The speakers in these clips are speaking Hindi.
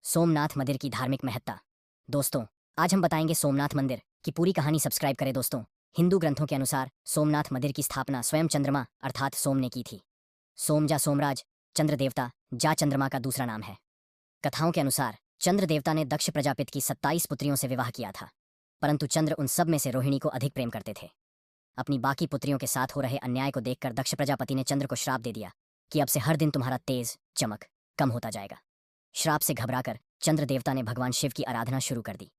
सोमनाथ मंदिर की धार्मिक महत्ता। दोस्तों, आज हम बताएंगे सोमनाथ मंदिर की पूरी कहानी। सब्सक्राइब करें दोस्तों। हिंदू ग्रंथों के अनुसार सोमनाथ मंदिर की स्थापना स्वयं चंद्रमा अर्थात सोम ने की थी। सोम जा सोमराज, चंद्र देवता जा चंद्रमा का दूसरा नाम है। कथाओं के अनुसार चंद्र देवता ने दक्ष प्रजापित की 27 पुत्रियों से विवाह किया था, परंतु चंद्र उन सब में से रोहिणी को अधिक प्रेम करते थे। अपनी बाकी पुत्रियों के साथ हो रहे अन्याय को देखकर दक्ष प्रजापति ने चंद्र को श्राप दे दिया कि अब से हर दिन तुम्हारा तेज चमक कम होता जाएगा। श्राप से घबराकर चंद्र देवता ने भगवान शिव की आराधना शुरू कर दी।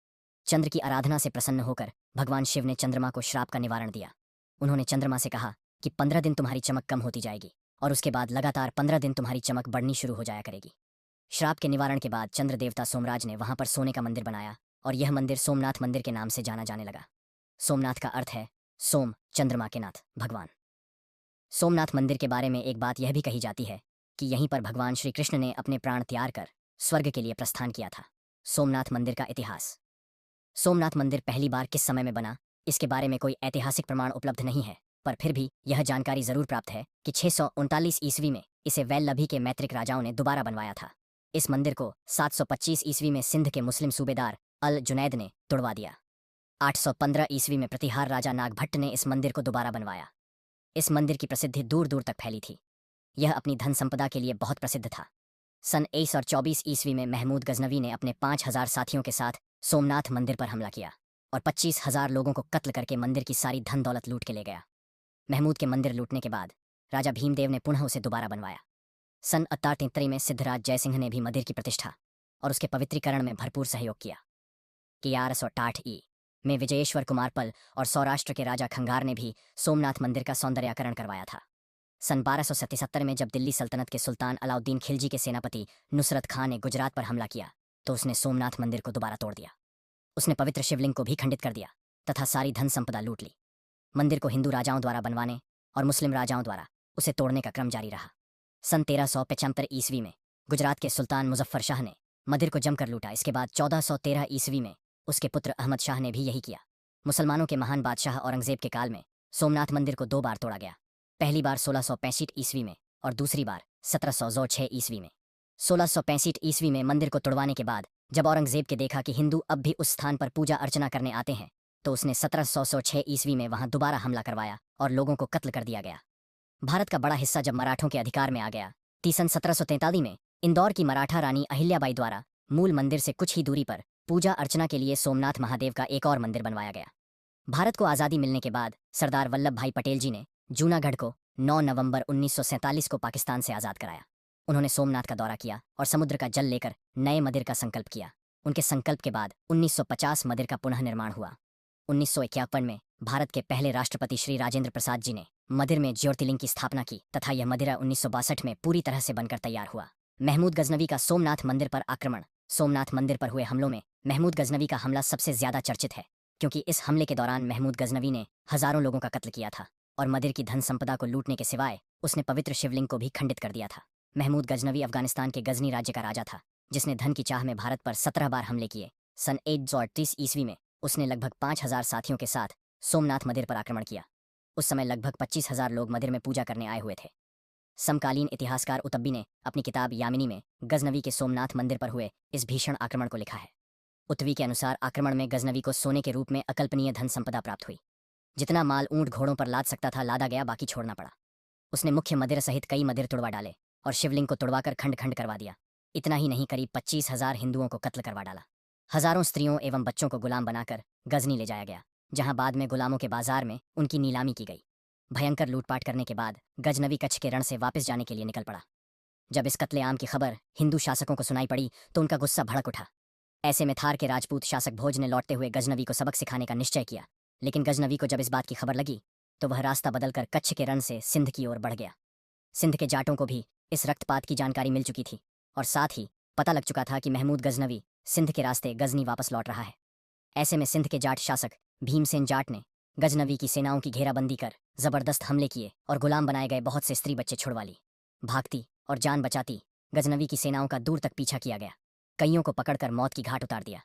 चंद्र की आराधना से प्रसन्न होकर भगवान शिव ने चंद्रमा को श्राप का निवारण दिया। उन्होंने चंद्रमा से कहा कि 15 दिन तुम्हारी चमक कम होती जाएगी और उसके बाद लगातार 15 दिन तुम्हारी चमक बढ़नी शुरू हो जाया करेगी। श्राप के निवारण के बाद चंद्र देवता सोमराज ने वहां पर सोने का मंदिर बनाया और यह मंदिर सोमनाथ मंदिर के नाम से जाना जाने लगा। सोमनाथ का अर्थ है सोम, चंद्रमा के नाथ, भगवान। सोमनाथ मंदिर के बारे में एक बात यह भी कही जाती है कि यहीं पर भगवान श्री कृष्ण ने अपने प्राण त्याग कर स्वर्ग के लिए प्रस्थान किया था। सोमनाथ मंदिर का इतिहास। सोमनाथ मंदिर पहली बार किस समय में बना, इसके बारे में कोई ऐतिहासिक प्रमाण उपलब्ध नहीं है, पर फिर भी यह जानकारी जरूर प्राप्त है कि 639 ईस्वी में इसे वैल्लभी के मैत्रिक राजाओं ने दोबारा बनवाया था। इस मंदिर को 725 ईस्वी में सिंध के मुस्लिम सूबेदार अल जुनैद ने तोड़वा दिया। 815 ईस्वी में प्रतिहार राजा नागभट्ट ने इस मंदिर को दोबारा बनवाया। इस मंदिर की प्रसिद्धि दूर दूर तक फैली थी। यह अपनी धन संपदा के लिए बहुत प्रसिद्ध था। सन 824 ईस्वी में महमूद गजनवी ने अपने 5000 साथियों के साथ सोमनाथ मंदिर पर हमला किया और 25,000 लोगों को कत्ल करके मंदिर की सारी धन दौलत लूट के ले गया। महमूद के मंदिर लूटने के बाद राजा भीमदेव ने पुनः उसे दोबारा बनवाया। सन 1833 में सिद्धराज जयसिंह ने भी मंदिर की प्रतिष्ठा और उसके पवित्रीकरण में भरपूर सहयोग किया। 1160 में विजयेश्वर कुमार पल और सौराष्ट्र के राजा खंगार ने भी सोमनाथ मंदिर का सौंदर्यीकरण करवाया था। सन 1277 में जब दिल्ली सल्तनत के सुल्तान अलाउद्दीन खिलजी के सेनापति नुसरत खान ने गुजरात पर हमला किया तो उसने सोमनाथ मंदिर को दोबारा तोड़ दिया। उसने पवित्र शिवलिंग को भी खंडित कर दिया तथा सारी धन संपदा लूट ली। मंदिर को हिंदू राजाओं द्वारा बनवाने और मुस्लिम राजाओं द्वारा उसे तोड़ने का क्रम जारी रहा। सन 1375 ईस्वी में गुजरात के सुल्तान मुजफ्फर शाह ने मंदिर को जमकर लूटा। इसके बाद 1413 ईस्वी में उसके पुत्र अहमद शाह ने भी यही किया। मुसलमानों के महान बादशाह औरंगजेब के काल में सोमनाथ मंदिर को 2 बार तोड़ा गया। पहली बार 1665 ईस्वी में और दूसरी बार 1706 ईस्वी में। 1665 ईस्वी में मंदिर को तोड़वाने के बाद जब औरंगजेब के देखा कि हिंदू अब भी उस स्थान पर पूजा अर्चना करने आते हैं तो उसने 1706 ईस्वी में वहां दोबारा हमला करवाया और लोगों को कत्ल कर दिया गया। भारत का बड़ा हिस्सा जब मराठों के अधिकार में आ गया सन 1743 में इंदौर की मराठा रानी अहिल्याबाई द्वारा मूल मंदिर से कुछ ही दूरी पर पूजा अर्चना के लिए सोमनाथ महादेव का एक और मंदिर बनवाया गया। भारत को आज़ादी मिलने के बाद सरदार वल्लभ भाई पटेल जी ने जूनागढ़ को 9 नवंबर 1947 को पाकिस्तान से आज़ाद कराया। उन्होंने सोमनाथ का दौरा किया और समुद्र का जल लेकर नए मंदिर का संकल्प किया। उनके संकल्प के बाद 1950 मंदिर का पुनः निर्माण हुआ। 1951 में भारत के पहले राष्ट्रपति श्री राजेंद्र प्रसाद जी ने मंदिर में ज्योतिर्लिंग की स्थापना की तथा यह मंदिर 1962 में पूरी तरह से बनकर तैयार हुआ। महमूद गजनवी का सोमनाथ मंदिर पर आक्रमण। सोमनाथ मंदिर पर हुए हमलों में महमूद गजनवी का हमला सबसे ज्यादा चर्चित है, क्योंकि इस हमले के दौरान महमूद गजनवी ने हजारों लोगों का कत्ल किया था और मंदिर की धन संपदा को लूटने के सिवाय उसने पवित्र शिवलिंग को भी खंडित कर दिया था। महमूद गजनवी अफगानिस्तान के गजनी राज्य का राजा था, जिसने धन की चाह में भारत पर 17 बार हमले किए। सन 838 ईस्वी में उसने लगभग 5000 साथियों के साथ सोमनाथ मंदिर पर आक्रमण किया। उस समय लगभग 25,000 लोग मंदिर में पूजा करने आए हुए थे। समकालीन इतिहासकार उतब्बी ने अपनी किताब यामिनी में गजनवी के सोमनाथ मंदिर पर हुए इस भीषण आक्रमण को लिखा है। उतवी के अनुसार आक्रमण में गजनवी को सोने के रूप में अकल्पनीय धन संपदा प्राप्त हुई। जितना माल ऊंट घोड़ों पर लाद सकता था लादा गया, बाकी छोड़ना पड़ा। उसने मुख्य मंदिर सहित कई मंदिर तुड़वा डाले और शिवलिंग को तुड़वाकर खंड खंड करवा दिया। इतना ही नहीं, करीब 25,000 हिंदुओं को कत्ल करवा डाला। हजारों स्त्रियों एवं बच्चों को गुलाम बनाकर गजनी ले जाया गया, जहां बाद में गुलामों के बाजार में उनकी नीलामी की गई। भयंकर लूटपाट करने के बाद गजनवी कच्छ के रण से वापस जाने के लिए निकल पड़ा। जब इस कत्लेआम की खबर हिंदू शासकों को सुनाई पड़ी तो उनका गुस्सा भड़क उठा। ऐसे में थार के राजपूत शासक भोज ने लौटते हुए गजनवी को सबक सिखाने का निश्चय किया, लेकिन गजनवी को जब इस बात की खबर लगी तो वह रास्ता बदलकर कच्छ के रण से सिंध की ओर बढ़ गया। सिंध के जाटों को भी इस रक्तपात की जानकारी मिल चुकी थी और साथ ही पता लग चुका था कि महमूद गजनवी सिंध के रास्ते गजनी वापस लौट रहा है। ऐसे में सिंध के जाट शासक भीमसेन जाट ने गजनवी की सेनाओं की घेराबंदी कर जबरदस्त हमले किए और गुलाम बनाए गए बहुत से स्त्री बच्चे छुड़वा ली। भागती और जान बचाती गजनवी की सेनाओं का दूर तक पीछा किया गया। कईयों को पकड़कर मौत की घाट उतार दिया।